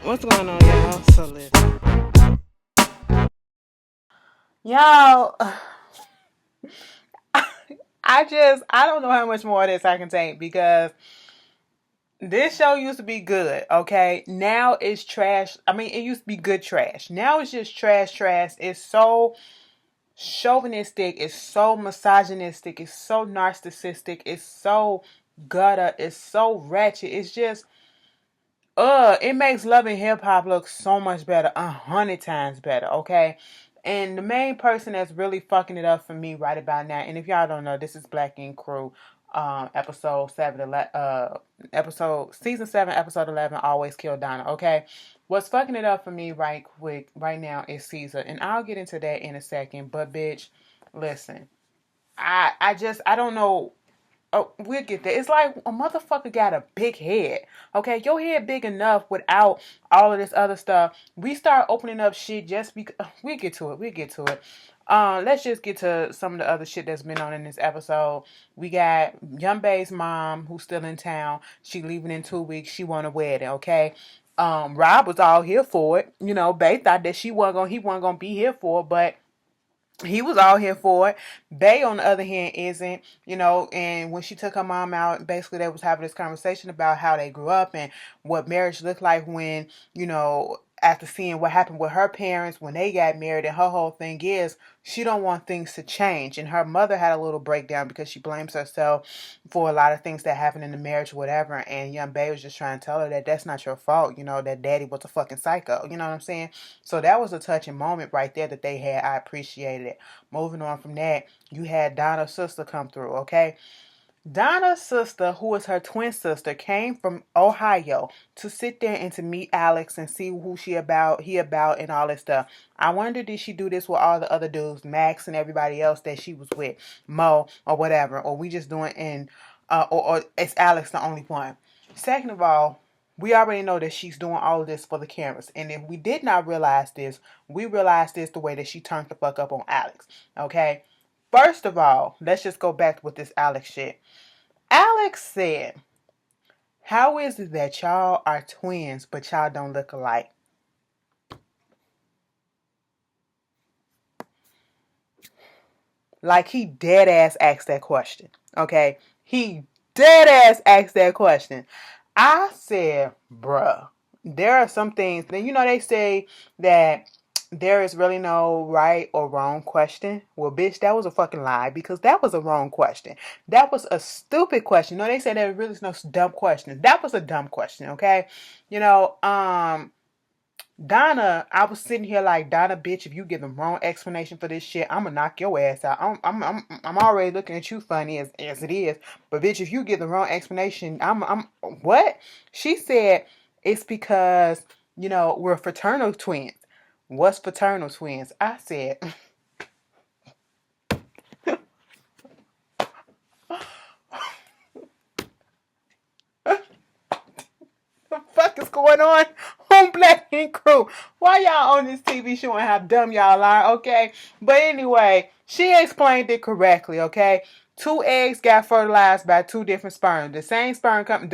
What's going on, y'all? So listen. Y'all, I don't know how much more of this I can take because this show used to be good, okay? Now it's trash. I mean, it used to be good trash. Now it's just trash. It's so chauvinistic. It's so misogynistic. It's so narcissistic. It's so gutter. It's so ratchet. It's just it makes Love and Hip Hop look so much better, 100 times better, okay? And the main person that's really fucking it up for me right about now, and if y'all don't know, this is Black Ink Crew, episode 7, episode, season 7, episode 11, Always Kill Donna, okay? What's fucking it up for me right quick, right now is Caesar, and I'll get into that in a second, but bitch, listen, I don't know. Oh, we'll get there. It's like a motherfucker got a big head. Okay, your head big enough without all of this other stuff. We start opening up shit just because we get to it. We get to it. Let's just get to some of the other shit that's been on in this episode. We got Youngbae's mom who's still in town. She leaving in 2 weeks. She want a wedding. Okay. Rob was all here for it. You know, Bae thought that he wasn't gonna be here for it, but he was all here for it. Bay, on the other hand, isn't, and when she took her mom out, basically they was having this conversation about how they grew up and what marriage looked like when, after seeing what happened with her parents when they got married, and her whole thing is she don't want things to change. And her mother had a little breakdown because she blames herself for a lot of things that happened in the marriage, whatever. And young Bay was just trying to tell her that that's not your fault, that daddy was a fucking psycho, you know what I'm saying? So that was a touching moment right there that they had. I appreciated it. Moving on from that, you had Donna's sister come through, okay? Donna's sister, who is her twin sister, came from Ohio to sit there and to meet Alex and see who he about, and all that stuff. I wonder, did she do this with all the other dudes, Max and everybody else that she was with, Mo or whatever, or we just doing or is Alex the only one? Second of all, we already know that she's doing all of this for the cameras, and if we did not realize this, we realized this the way that she turned the fuck up on Alex. Okay. First of all, let's just go back with this Alex shit. Alex said, how is it that y'all are twins but y'all don't look alike? Like, he dead ass asked that question. Okay? He dead ass asked that question. I said, bruh, there are some things that, they say that there is really no right or wrong question. Well, bitch, that was a fucking lie, because that was a wrong question. That was a stupid question. They say there really is no dumb question. That was a dumb question, okay? Donna, I was sitting here like, Donna, bitch, if you give the wrong explanation for this shit, I'm gonna knock your ass out. I'm already looking at you funny as it is. But bitch, if you give the wrong explanation, I'm what? She said it's because, we're fraternal twins. What's fraternal twins? I said, the fuck is going on Black Ink Crew? Why y'all on this TV show and how dumb y'all are, okay? But anyway, she explained it correctly, okay? Two eggs got fertilized by two different sperms. The same sperm from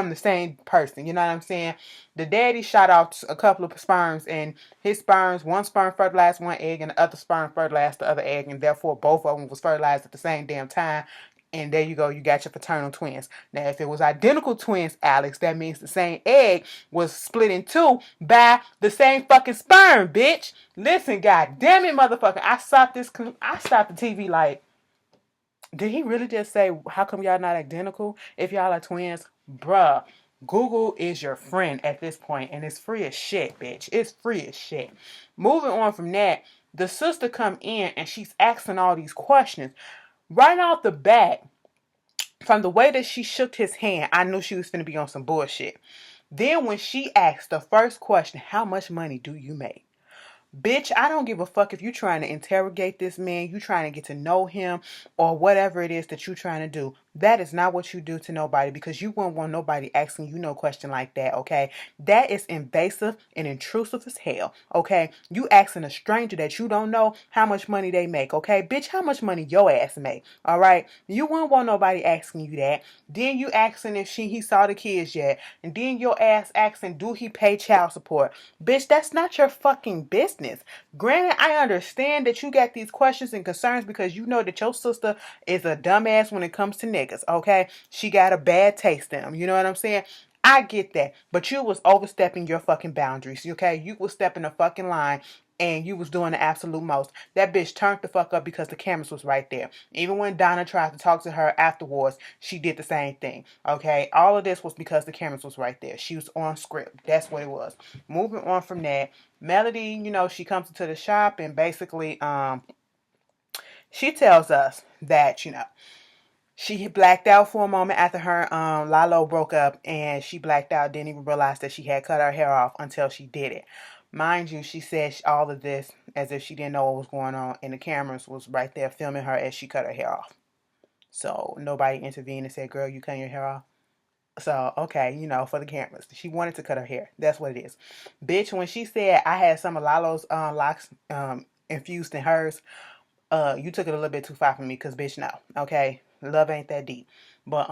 the same person, you know what I'm saying? The daddy shot out a couple of sperms, and his sperms, one sperm fertilized one egg and the other sperm fertilized the other egg, and therefore both of them was fertilized at the same damn time. And there you go, you got your fraternal twins. Now, if it was identical twins, Alex, that means the same egg was split in two by the same fucking sperm, bitch. Listen, god damn it, motherfucker. I stopped the TV like, did he really just say, how come y'all not identical if y'all are twins? Bruh, Google is your friend at this point, and it's free as shit, bitch. It's free as shit. Moving on from that, the sister come in and she's asking all these questions. Right off the bat, from the way that she shook his hand, I knew she was finna be on some bullshit. Then when she asked the first question, how much money do you make? Bitch, I don't give a fuck if you're trying to interrogate this man, you trying to get to know him, or whatever it is that you're trying to do. That is not what you do to nobody, because you wouldn't want nobody asking you no question like that, okay? That is invasive and intrusive as hell, okay? You asking a stranger that you don't know how much money they make, okay? Bitch, how much money your ass make, all right? You wouldn't want nobody asking you that. Then you asking if he saw the kids yet. And then your ass asking, do he pay child support? Bitch, that's not your fucking business. Granted, I understand that you got these questions and concerns because you know that your sister is a dumbass when it comes to niggas, okay? She got a bad taste in them, you know what I'm saying? I get that, but you was overstepping your fucking boundaries, okay? You was stepping the fucking line and you was doing the absolute most. That bitch turned the fuck up because the cameras was right there. Even when Donna tried to talk to her afterwards, she did the same thing, okay? All of this was because the cameras was right there. She was on script. That's what it was. Moving on from that, Melody, she comes into the shop and basically, she tells us that, she blacked out for a moment after her Lalo broke up, and she blacked out, didn't even realize that she had cut her hair off until she did it. Mind you, she said all of this as if she didn't know what was going on, and the cameras was right there filming her as she cut her hair off. So nobody intervened and said, girl, you cutting your hair off? So, okay, for the cameras. She wanted to cut her hair. That's what it is. Bitch, when she said I had some of Lalo's locks infused in hers, you took it a little bit too far for me, because bitch, no. Okay? Love ain't that deep. But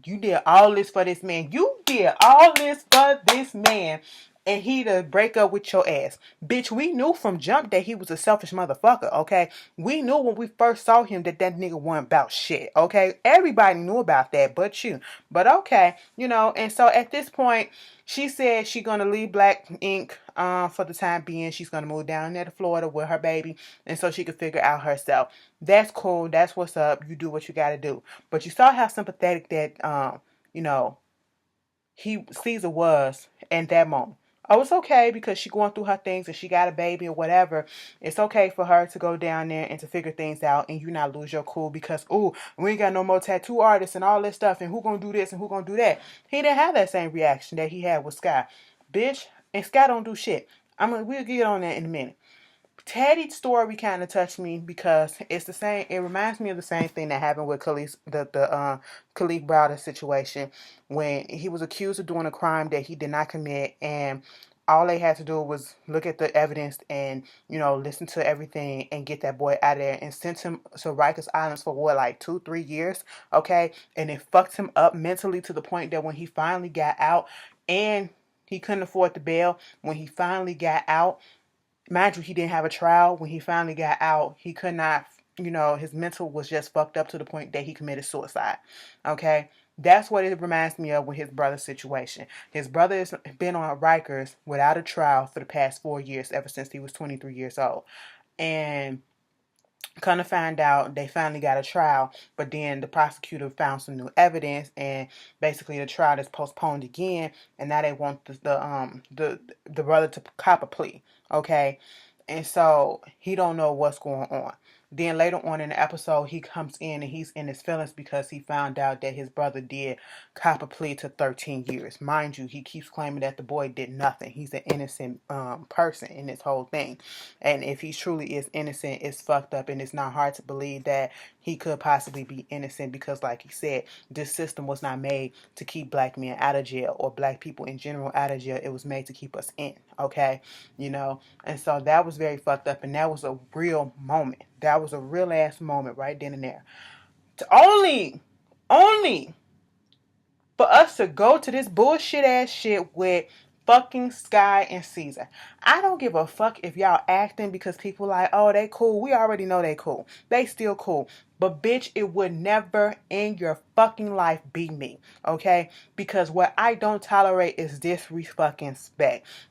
you did all this for this man. You did all this for this man, and he to break up with your ass. Bitch, we knew from jump that he was a selfish motherfucker, okay? We knew when we first saw him that nigga wasn't about shit, okay? Everybody knew about that but you. But okay, and so at this point, she said she gonna leave Black Ink for the time being. She's gonna move down there to Florida with her baby, and so she could figure out herself. That's cool. That's what's up. You do what you gotta do. But you saw how sympathetic that Caesar was in that moment. Oh, it's okay because she going through her things and she got a baby or whatever. It's okay for her to go down there and to figure things out, and you not lose your cool because, ooh, we ain't got no more tattoo artists and all this stuff, and who gonna do this and who gonna do that. He didn't have that same reaction that he had with Skye. Bitch, and Skye don't do shit. We'll get on that in a minute. Teddy's story kind of touched me because it's the same. It reminds me of the same thing that happened with Khalif, Khalif Browder situation, when he was accused of doing a crime that he did not commit, and all they had to do was look at the evidence and listen to everything and get that boy out of there, and sent him to Rikers Islands for what, like 2-3 years, okay? And it fucked him up mentally to the point that when he finally got out, and he couldn't afford the bail, when he finally got out. Mind you, he didn't have a trial. When he finally got out, he could not, his mental was just fucked up to the point that he committed suicide. Okay? That's what it reminds me of with his brother's situation. His brother has been on Rikers without a trial for the past 4 years, ever since he was 23 years old. And kind of find out they finally got a trial, but then the prosecutor found some new evidence, and basically the trial is postponed again, and now they want the brother to cop a plea, okay? And so he don't know what's going on. Then later on in the episode, he comes in and he's in his feelings because he found out that his brother did cop a plea to 13 years. Mind you, he keeps claiming that the boy did nothing. He's an innocent person in this whole thing. And if he truly is innocent, it's fucked up, and it's not hard to believe that he could possibly be innocent because, like he said, this system was not made to keep black men out of jail or black people in general out of jail. It was made to keep us in, okay? And so that was very fucked up, and that was a real moment. That was a real ass moment right then and there. To only for us to go to this bullshit ass shit with fucking Skye and Caesar. I don't give a fuck if y'all acting because people like, oh, they cool. We already know they cool. They still cool. But bitch, it would never in your fucking life be me, okay? Because what I don't tolerate is disrespect.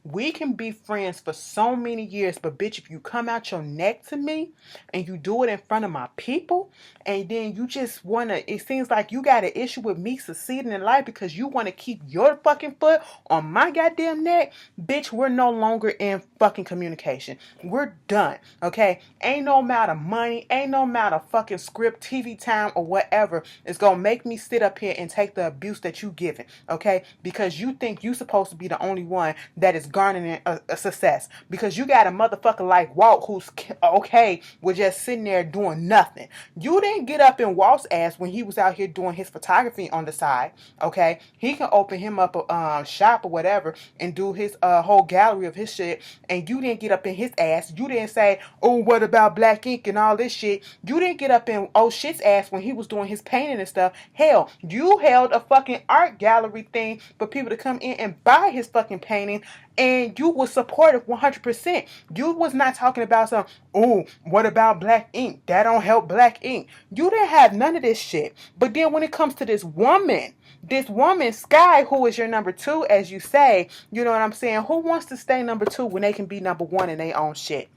We can be friends for so many years, but bitch, if you come out your neck to me and you do it in front of my people, and then you just wanna, it seems like you got an issue with me succeeding in life because you wanna keep your fucking foot on my goddamn neck, bitch, we're no longer in fucking communication. We're done, okay? Ain't no amount of money, ain't no amount of fucking script, TV time, or whatever is gonna make make me sit up here and take the abuse that you giving, okay? Because you think you supposed to be the only one that is garnering a success. Because you got a motherfucker like Walt who's okay with just sitting there doing nothing. You didn't get up in Walt's ass when he was out here doing his photography on the side, okay? He can open him up a shop or whatever and do his whole gallery of his shit, and you didn't get up in his ass. You didn't say, oh, what about black ink and all this shit. You didn't get up in oh shit's ass when he was doing his painting and stuff. Hell, you held a fucking art gallery thing for people to come in and buy his fucking painting, and you was supportive 100%. You was not talking about some, oh, what about black ink? That don't help black ink. You didn't have none of this shit. But then when it comes to this woman, Skye, who is your number two, as you say, you know what I'm saying? Who wants to stay number two when they can be number one in their own shit?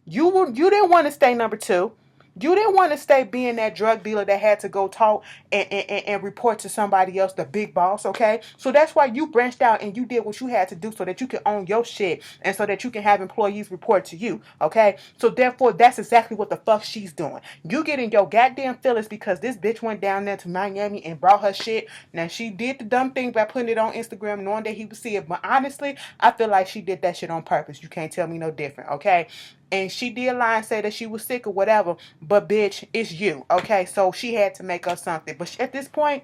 You didn't want to stay number two. You didn't want to stay being that drug dealer that had to go talk and report to somebody else, the big boss, okay? So that's why you branched out and you did what you had to do so that you can own your shit and so that you can have employees report to you, okay? So therefore, that's exactly what the fuck she's doing. You get in your goddamn feelings because this bitch went down there to Miami and brought her shit. Now, she did the dumb thing by putting it on Instagram knowing that he would see it. But honestly, I feel like she did that shit on purpose. You can't tell me no different, okay? And she did lie and say that she was sick or whatever. But bitch, it's you. Okay, so she had to make up something. But at this point,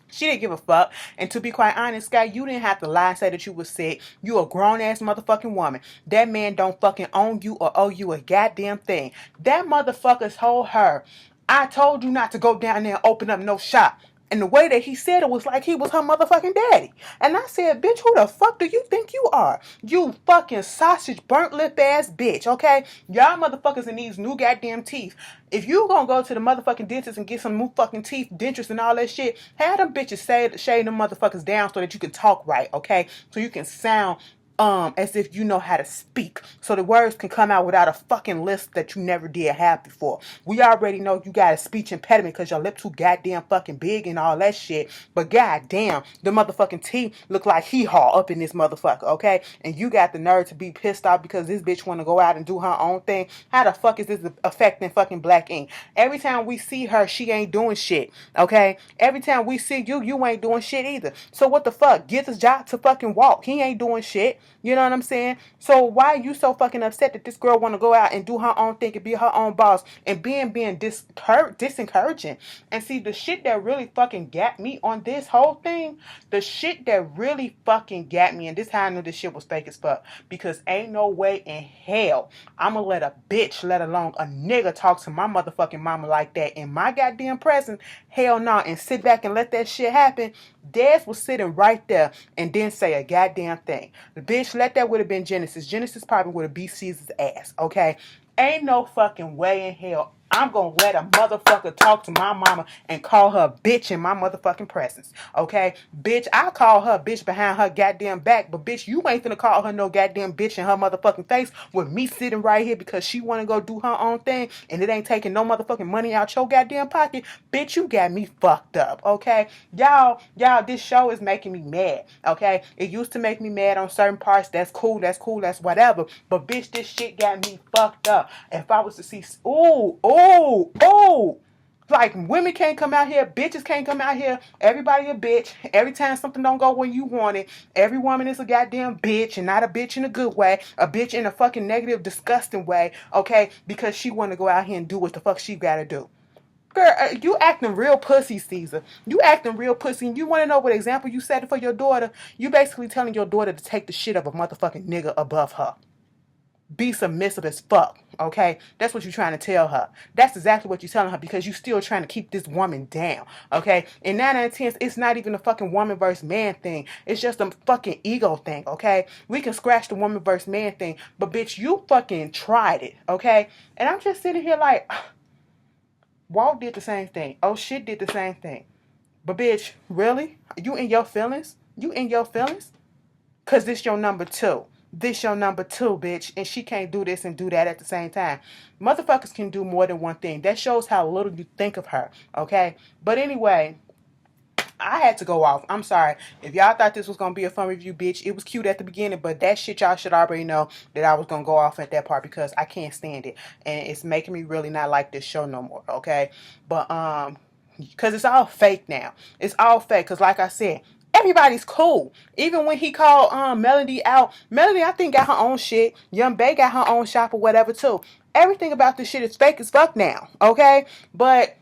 she didn't give a fuck. And to be quite honest, Skye, you didn't have to lie and say that you was sick. You a grown-ass motherfucking woman. That man don't fucking own you or owe you a goddamn thing. That motherfucker told her, I told you not to go down there and open up no shop. And the way that he said it was like he was her motherfucking daddy. And I said, bitch, who the fuck do you think you are? You fucking sausage burnt lip ass bitch, okay? Y'all motherfuckers in these new goddamn teeth. If you gonna go to the motherfucking dentist and get some new fucking teeth, dentures and all that shit, have them bitches shade them motherfuckers down so that you can talk right, okay? So you can sound as if you know how to speak, so the words can come out without a fucking lisp that you never did have before. We already know you got a speech impediment because your lips too goddamn fucking big and all that shit, but goddamn, the motherfucking teeth look like hee-haw up in this motherfucker, okay? And you got the nerve to be pissed off because this bitch want to go out and do her own thing. How the fuck is this affecting fucking black ink? Every time we see her, she ain't doing shit, okay? Every time we see you, you ain't doing shit either. So what the fuck? Get this job to fucking walk. He ain't doing shit. You know what I'm saying? So why are you so fucking upset that this girl want to go out and do her own thing and be her own boss and being disencouraging? And see, the shit that really fucking got me on this whole thing, the shit that really fucking got me, and this how I knew this shit was fake as fuck, because ain't no way in hell I'm gonna let a bitch, let alone a nigga, talk to my motherfucking mama like that in my goddamn presence. Hell no, and sit back and let that shit happen. Dez was sitting right there and didn't say a goddamn thing. The bitch, let that would have been Genesis. Genesis probably would have beat Caesar's ass, okay? Ain't no fucking way in hell I'm gonna let a motherfucker talk to my mama and call her bitch in my motherfucking presence, okay? Bitch, I call her bitch behind her goddamn back, but bitch, you ain't finna call her no goddamn bitch in her motherfucking face with me sitting right here because she wanna go do her own thing and it ain't taking no motherfucking money out your goddamn pocket. Bitch, you got me fucked up, okay? Y'all, this show is making me mad, okay? It used to make me mad on certain parts. That's cool, that's whatever. But bitch, this shit got me fucked up. If I was to see, like women can't come out here, bitches can't come out here, everybody a bitch. Every time something don't go where you want it, every woman is a goddamn bitch, and not a bitch in a good way, a bitch in a fucking negative, disgusting way, okay? Because she want to go out here and do what the fuck she gotta do. Girl, you acting real pussy, Caesar. You acting real pussy. And you want to know what example you set for your daughter? You basically telling your daughter to take the shit of a motherfucking nigga above her. Be submissive as fuck, okay? That's what you're trying to tell her. That's exactly what you're telling her because you're still trying to keep this woman down, okay? And 9 out of 10, it's not even a fucking woman versus man thing. It's just a fucking ego thing, okay? We can scratch the woman versus man thing, but bitch, you fucking tried it, okay? And I'm just sitting here like, Walt did the same thing. Oh, shit did the same thing. But bitch, really? You in your feelings? You in your feelings? Because this your number two. This your number two, bitch. And she can't do this and do that at the same time. Motherfuckers can do more than one thing. That shows how little you think of her, okay? But anyway, I had to go off. I'm sorry. If y'all thought this was going to be a fun review, bitch, it was cute at the beginning, but that shit y'all should already know that I was going to go off at that part because I can't stand it. And it's making me really not like this show no more, okay? But, Because it's all fake now. It's all fake. Because like I said, everybody's cool. Even when he called Melody out, Melody I think got her own shit. Youngbae got her own shop or whatever too. Everything about this shit is fake as fuck now. Okay? But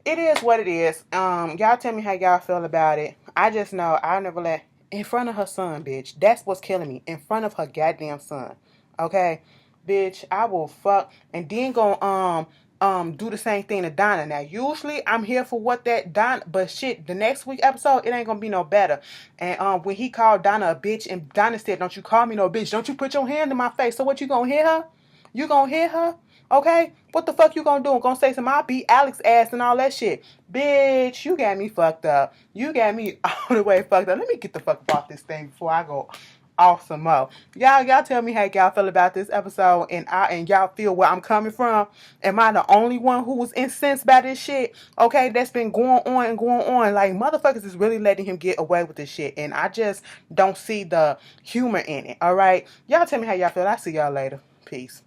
it is what it is. Y'all tell me how y'all feel about it. I just know I'll never let in front of her son, bitch. That's what's killing me. In front of her goddamn son. Okay? Bitch, I will fuck and then go do the same thing to Donna. Now usually I'm here for what that Donna, but shit, the next week episode it ain't gonna be no better. And when he called Donna a bitch and Donna said, "Don't you call me no bitch, don't you put your hand in my face." So what, you gonna hit her? You gonna hit her? Okay? What the fuck you gonna do? Gonna say some, I'll beat Alex ass and all that shit. Bitch, you got me fucked up. You got me all the way fucked up. Let me get the fuck off this thing before I go off some more. Y'all tell me how y'all feel about this episode, and y'all feel where I'm coming from. Am I the only one who was incensed by this shit? Okay, that's been going on and going on. Like, motherfuckers is really letting him get away with this shit, and I just don't see the humor in it. All right, y'all tell me how y'all feel. I'll see y'all later. Peace.